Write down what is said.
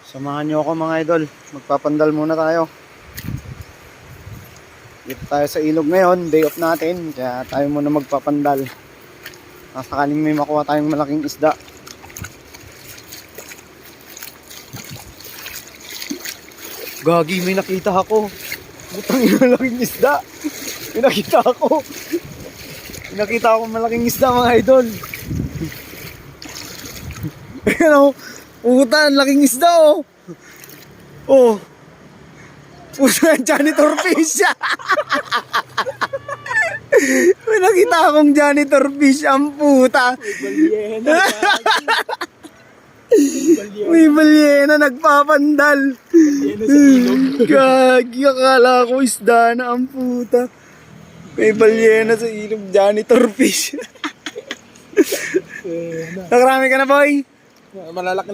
Samahan nyo ako mga idol. Magpapandal muna tayo. Dito tayo sa ilog ngayon. Day off natin. Kaya tayo muna magpapandal. Sakaling may makuha tayong malaking isda. Gagi, may nakita ako. Butang ina, malaking isda. May nakita ako. May nakita ako malaking isda mga idol. Ayan o. Puta, laking isda oh. Oh. Puta, janitor fish. May nakita akong janitor fish. Ang puta. May balyena nagpapandal. Gagi, akala ko isda na ang puta. May balyena sa ilog, janitor fish. Nakarami ka na boy? Malalaki.